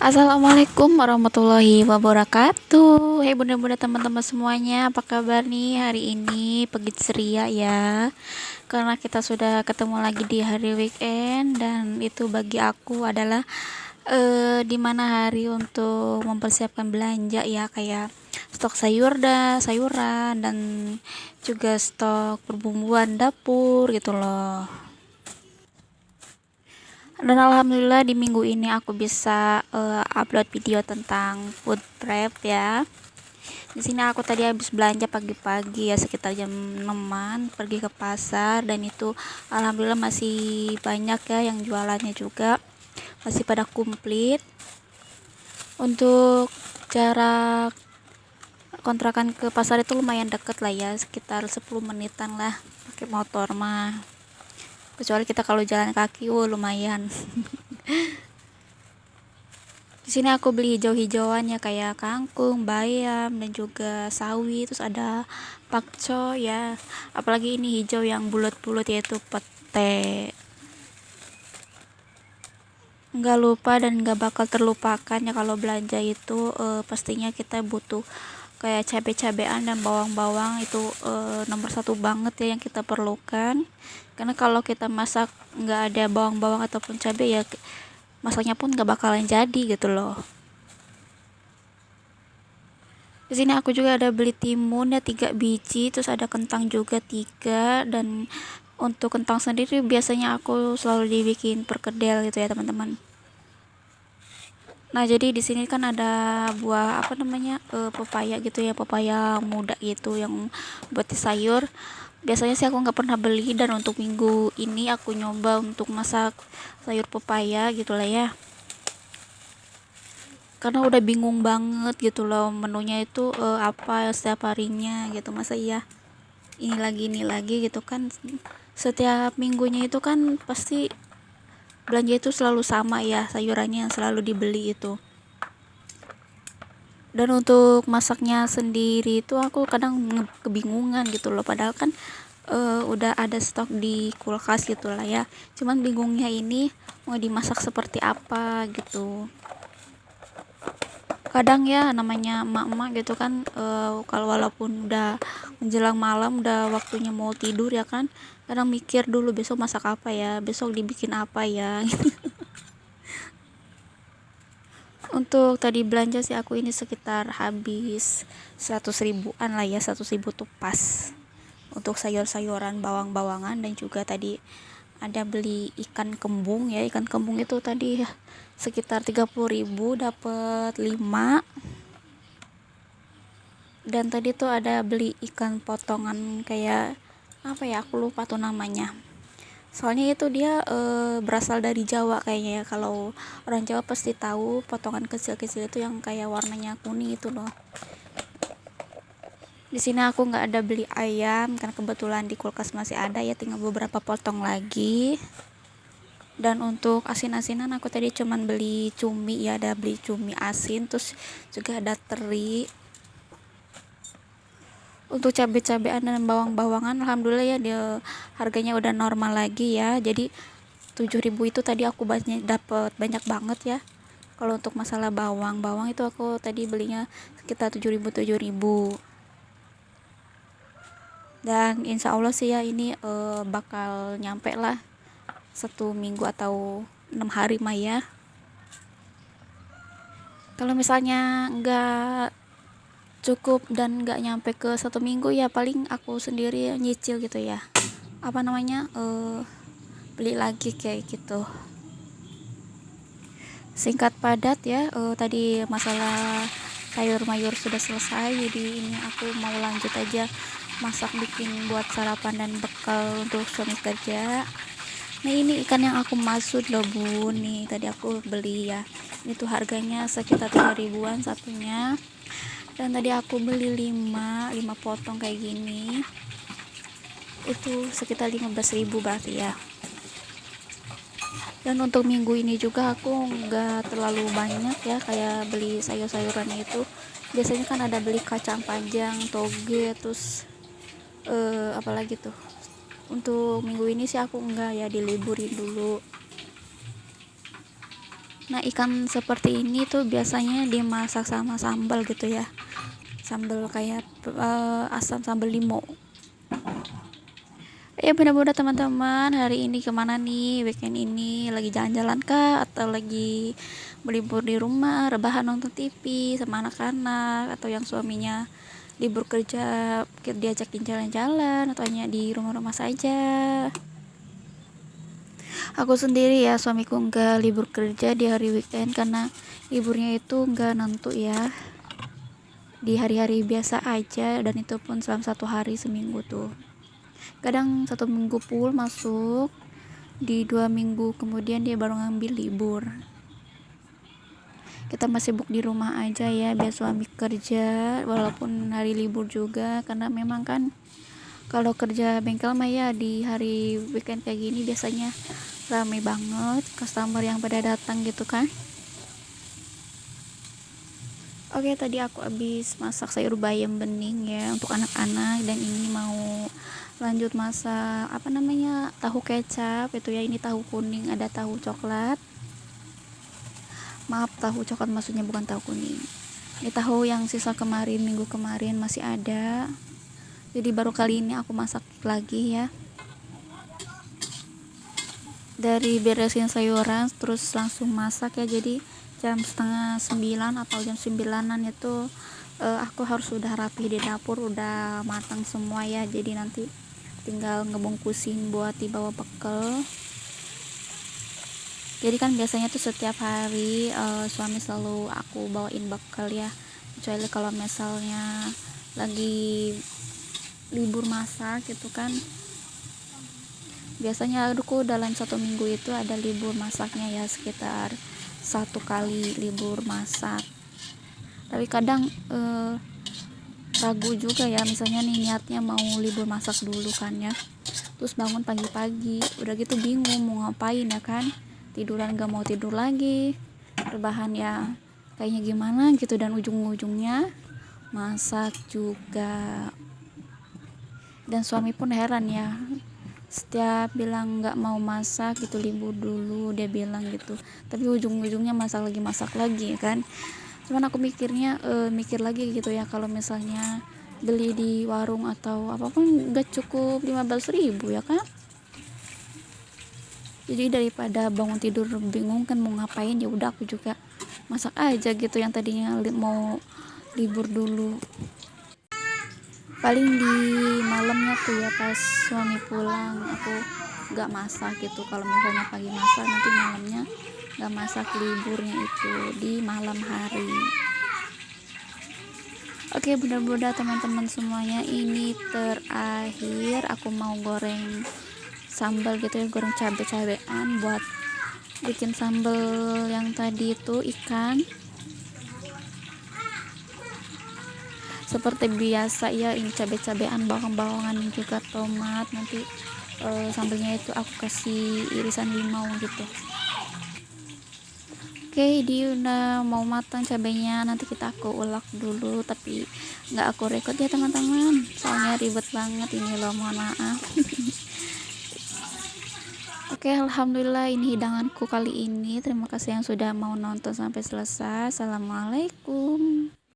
Assalamualaikum warahmatullahi wabarakatuh. Hai bunda-bunda teman-teman semuanya, apa kabar nih hari ini? Pagi ceria ya. Karena kita sudah ketemu lagi di hari weekend dan itu bagi aku adalah dimana hari untuk mempersiapkan belanja ya, kayak stok sayuran dan juga stok perbumbuan dapur gitu loh. Dan alhamdulillah di minggu ini aku bisa upload video tentang food prep ya. Di sini aku tadi habis belanja pagi-pagi ya, sekitar jam 6-an pergi ke pasar, dan itu alhamdulillah masih banyak ya yang jualannya juga. Masih pada komplit. Untuk jarak kontrakan ke pasar itu lumayan deket lah ya, sekitar 10 menitan lah pakai motor mah. Kecuali kita kalau jalan kaki, lumayan. Di sini aku beli hijau-hijauannya kayak kangkung, bayam, dan juga sawi. Terus ada pakcoy ya. Apalagi ini hijau yang bulat-bulat yaitu pete. Nggak lupa dan nggak bakal terlupakan ya kalau belanja itu, pastinya kita butuh kayak cabai-cabean dan bawang-bawang itu nomor satu banget ya yang kita perlukan. Karena kalau kita masak nggak ada bawang-bawang ataupun cabai ya, masaknya pun nggak bakalan jadi gitu loh. Di sini aku juga ada beli timun ya 3 biji, terus ada kentang juga 3, dan untuk kentang sendiri biasanya aku selalu dibikin perkedel gitu ya teman-teman. Nah, jadi di sini kan ada buah apa namanya, pepaya gitu ya, pepaya muda gitu yang buat di sayur. Biasanya sih aku nggak pernah beli, dan untuk minggu ini aku nyoba untuk masak sayur pepaya gitu lah ya. Karena udah bingung banget gitu loh menunya itu apa setiap harinya gitu, masa iya ini lagi gitu kan. Setiap minggunya itu kan pasti belanja itu selalu sama ya, sayurannya yang selalu dibeli itu. Dan untuk masaknya sendiri itu aku kadang kebingungan gitu loh, padahal kan udah ada stok di kulkas gitu lah ya. Cuman bingungnya ini mau dimasak seperti apa gitu. Kadang ya namanya emak-emak gitu kan, kalau walaupun udah menjelang malam, udah waktunya mau tidur ya kan, kadang mikir dulu besok masak apa ya, besok dibikin apa ya. Untuk tadi belanja sih aku ini sekitar habis 100 ribuan lah ya, 100 ribu tuh pas untuk sayur-sayuran, bawang-bawangan, dan juga tadi ada beli ikan kembung ya. Ikan kembung itu tadi sekitar 30 ribu dapat 5. Dan tadi tuh ada beli ikan potongan kayak apa ya, aku lupa tuh namanya. Soalnya itu dia berasal dari Jawa kayaknya ya. Kalau orang Jawa pasti tahu potongan kecil-kecil itu yang kayak warnanya kuning itu loh. Di sini aku nggak ada beli ayam karena kebetulan di kulkas masih ada ya, tinggal beberapa potong lagi. Dan untuk asin-asinan aku tadi cuman beli cumi ya, ada beli cumi asin, terus juga ada teri. Untuk cabai-cabean dan bawang-bawangan alhamdulillah ya, dia harganya udah normal lagi ya. Jadi 7 ribu itu tadi aku dapat banyak banget ya. Kalau untuk masalah bawang itu aku tadi belinya sekitar 7 ribu. Dan insya Allah sih ya ini bakal nyampe lah 1 minggu atau 6 hari mah ya. Kalau misalnya nggak cukup dan nggak nyampe ke 1 minggu ya, paling aku sendiri nyicil gitu ya, apa namanya, beli lagi kayak gitu. Singkat padat ya, tadi masalah sayur mayur sudah selesai, jadi ini aku mau lanjut aja masak bikin buat sarapan dan bekal untuk suami kerja. Nah, ini ikan yang aku maksud loh bun, nih tadi aku beli ya, ini tuh harganya sekitar 3 ribuan satunya. Dan tadi aku beli 5 potong kayak gini, itu sekitar 15 ribu berarti ya. Dan untuk minggu ini juga aku nggak terlalu banyak ya kayak beli sayur-sayuran itu. Biasanya kan ada beli kacang panjang, toge, terus apalagi tuh. Untuk minggu ini sih aku enggak ya, diliburin dulu. Nah, ikan seperti ini tuh biasanya dimasak sama sambal gitu ya, sambal kayak asam sambal limo. Ya bener-bener teman-teman, hari ini kemana nih? Weekend ini lagi jalan-jalan kah? Atau lagi berlibur di rumah, rebahan nonton TV sama anak-anak? Atau yang suaminya libur kerja, diajakin jalan-jalan? Atau hanya di rumah-rumah saja? Aku sendiri ya, suamiku nggak libur kerja di hari weekend karena liburnya itu nggak nentu ya. Di hari-hari biasa aja, dan itu pun selama 1 hari seminggu tuh. Kadang 1 minggu full masuk, di 2 minggu kemudian dia baru ngambil libur. Kita masih sibuk di rumah aja ya, biar suami kerja walaupun hari libur juga, karena memang kan kalau kerja bengkel mah ya di hari weekend kayak gini biasanya rame banget customer yang pada datang gitu kan. Oke, tadi aku habis masak sayur bayam bening ya untuk anak-anak, dan ini mau lanjut masak tahu kecap itu ya. Ini tahu kuning, ada tahu coklat, maaf, tahu coklat maksudnya, bukan tahu kuning. Ini tahu yang sisa kemarin, minggu kemarin masih ada, jadi baru kali ini aku masak lagi ya. Dari beresin sayuran terus langsung masak ya, jadi jam setengah 9 atau jam 9-an itu aku harus sudah rapi di dapur, udah matang semua ya, jadi nanti tinggal ngebungkusin buat dibawa bekal. Jadi kan biasanya tuh setiap hari suami selalu aku bawain bekal ya, kecuali kalau misalnya lagi libur masak gitu kan. Biasanya aku dalam 1 minggu itu ada libur masaknya ya, sekitar 1 kali libur masak. Tapi kadang ragu juga ya, misalnya nih niatnya mau libur masak dulu kan ya, terus bangun pagi-pagi udah gitu bingung mau ngapain ya kan, tiduran gak mau tidur lagi, rebahan ya kayaknya gimana gitu, dan ujung-ujungnya masak juga. Dan suami pun heran ya, setiap bilang nggak mau masak gitu, libur dulu dia bilang gitu, tapi ujung-ujungnya masak lagi kan. Cuman aku mikir lagi gitu ya, kalau misalnya beli di warung atau apapun nggak cukup 15.000 ya kan. Jadi daripada bangun tidur bingung kan mau ngapain, ya udah aku juga masak aja gitu, yang tadinya mau libur dulu. Paling di malamnya tuh ya, pas suami pulang aku gak masak gitu. Kalau misalnya pagi masak, nanti malamnya gak masak, liburnya itu di malam hari. Oke, mudah-mudahan teman-teman semuanya, ini terakhir aku mau goreng sambal gitu ya, goreng cabe-cabean buat bikin sambal yang tadi itu ikan. Seperti biasa ya, ini cabai-cabean, bawang-bawangan, juga tomat. Nanti sambalnya itu aku kasih irisan limau gitu. Oke, dia udah mau matang cabenya, nanti aku ulek dulu, tapi nggak aku record ya teman-teman, soalnya ribet banget ini loh, mohon maaf. Oke, alhamdulillah ini hidanganku kali ini. Terima kasih yang sudah mau nonton sampai selesai. Assalamualaikum.